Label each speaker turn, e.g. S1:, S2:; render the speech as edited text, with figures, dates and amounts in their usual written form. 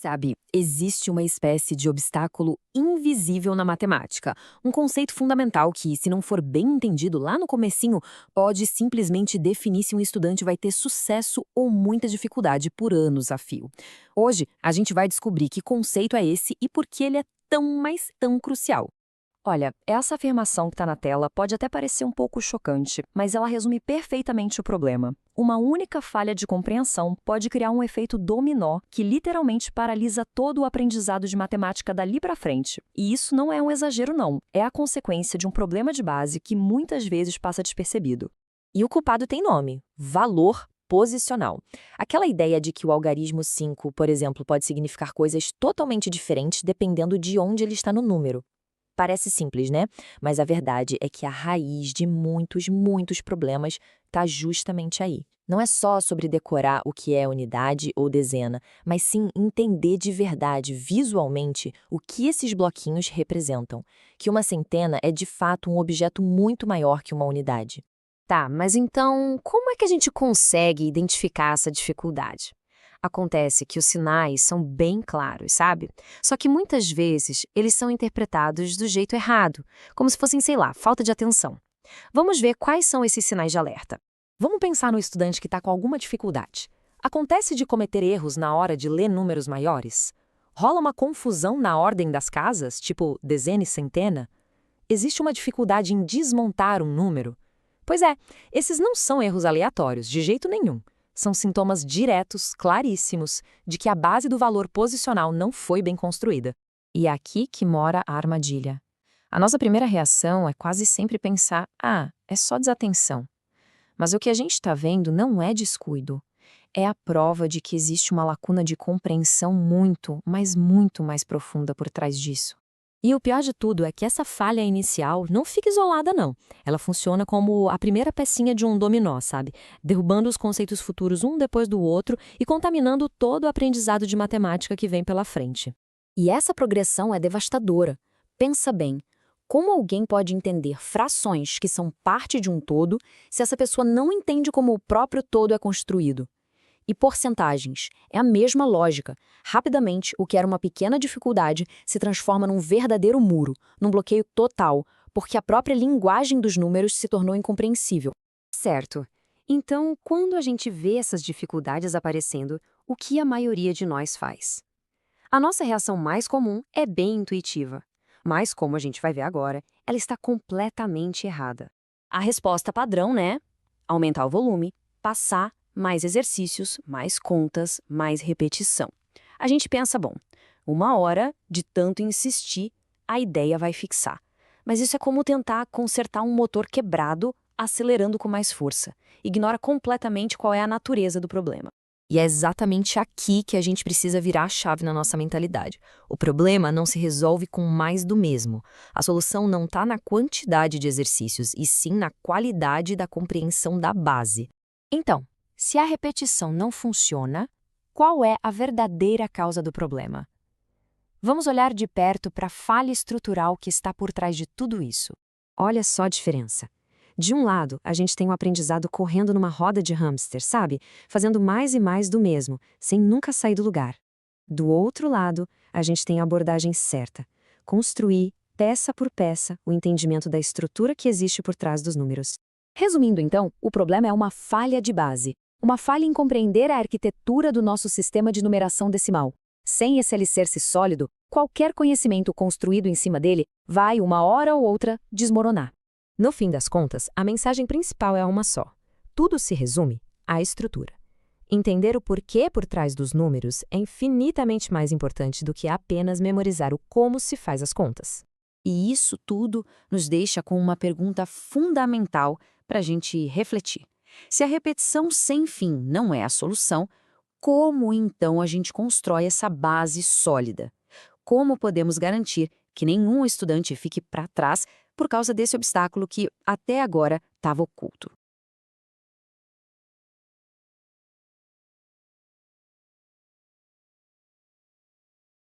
S1: Sabe, existe uma espécie de obstáculo invisível na matemática, um conceito fundamental que, se não for bem entendido lá no comecinho, pode simplesmente definir se um estudante vai ter sucesso ou muita dificuldade por anos a fio. Hoje, a gente vai descobrir que conceito é esse e por que ele é tão, mas tão crucial.
S2: Olha, essa afirmação que está na tela pode até parecer um pouco chocante, mas ela resume perfeitamente o problema. Uma única falha de compreensão pode criar um efeito dominó que literalmente paralisa todo o aprendizado de matemática dali para frente. E isso não é um exagero, não. É a consequência de um problema de base que muitas vezes passa despercebido.
S3: E o culpado tem nome: valor posicional. Aquela ideia de que o algarismo 5, por exemplo, pode significar coisas totalmente diferentes dependendo de onde ele está no número. Parece simples, né? Mas a verdade é que a raiz de muitos problemas está justamente aí. Não é só sobre decorar o que é unidade ou dezena, mas sim entender de verdade, visualmente, o que esses bloquinhos representam. Que uma centena é de fato um objeto muito maior que uma unidade.
S4: Tá, mas então, como é que a gente consegue identificar essa dificuldade? Acontece que os sinais são bem claros, sabe? Só que muitas vezes eles são interpretados do jeito errado, como se fossem, sei lá, falta de atenção. Vamos ver quais são esses sinais de alerta.
S3: Vamos pensar no estudante que está com alguma dificuldade. Acontece de cometer erros na hora de ler números maiores? Rola uma confusão na ordem das casas, tipo dezena e centena? Existe uma dificuldade em desmontar um número? Pois é, esses não são erros aleatórios, de jeito nenhum. São sintomas diretos, claríssimos, de que a base do valor posicional não foi bem construída.
S2: E é aqui que mora a armadilha. A nossa primeira reação é quase sempre pensar: é só desatenção. Mas o que a gente está vendo não é descuido. É a prova de que existe uma lacuna de compreensão muito mais profunda por trás disso.
S3: E o pior de tudo é que essa falha inicial não fica isolada, não. Ela funciona como a primeira pecinha de um dominó, sabe? Derrubando os conceitos futuros um depois do outro e contaminando todo o aprendizado de matemática que vem pela frente.
S1: E essa progressão é devastadora. Pensa bem, como alguém pode entender frações que são parte de um todo se essa pessoa não entende como o próprio todo é construído? E porcentagens. É a mesma lógica. Rapidamente, o que era uma pequena dificuldade se transforma num verdadeiro muro, num bloqueio total, porque a própria linguagem dos números se tornou incompreensível.
S4: Certo. Então, quando a gente vê essas dificuldades aparecendo, o que a maioria de nós faz? A nossa reação mais comum é bem intuitiva, mas como a gente vai ver agora, ela está completamente errada. A resposta padrão, né? Aumentar o volume, passar mais exercícios, mais contas, mais repetição. A gente pensa, bom, 1 hora de tanto insistir, a ideia vai fixar. Mas isso é como tentar consertar um motor quebrado acelerando com mais força. Ignora completamente qual é a natureza do problema.
S2: E é exatamente aqui que a gente precisa virar a chave na nossa mentalidade. O problema não se resolve com mais do mesmo. A solução não está na quantidade de exercícios, e sim na qualidade da compreensão da base.
S1: Então, se a repetição não funciona, qual é a verdadeira causa do problema? Vamos olhar de perto para a falha estrutural que está por trás de tudo isso.
S4: Olha só a diferença. De um lado, a gente tem o aprendizado correndo numa roda de hamster, sabe? Fazendo mais e mais do mesmo, sem nunca sair do lugar. Do outro lado, a gente tem a abordagem certa. Construir, peça por peça, o entendimento da estrutura que existe por trás dos números.
S1: Resumindo, então, o problema é uma falha de base. Uma falha em compreender a arquitetura do nosso sistema de numeração decimal. Sem esse alicerce sólido, qualquer conhecimento construído em cima dele vai, uma hora ou outra, desmoronar.
S3: No fim das contas, a mensagem principal é uma só. Tudo se resume à estrutura. Entender o porquê por trás dos números é infinitamente mais importante do que apenas memorizar o como se faz as contas.
S1: E isso tudo nos deixa com uma pergunta fundamental para a gente refletir. Se a repetição sem fim não é a solução, como então a gente constrói essa base sólida? Como podemos garantir que nenhum estudante fique para trás por causa desse obstáculo que até agora estava oculto?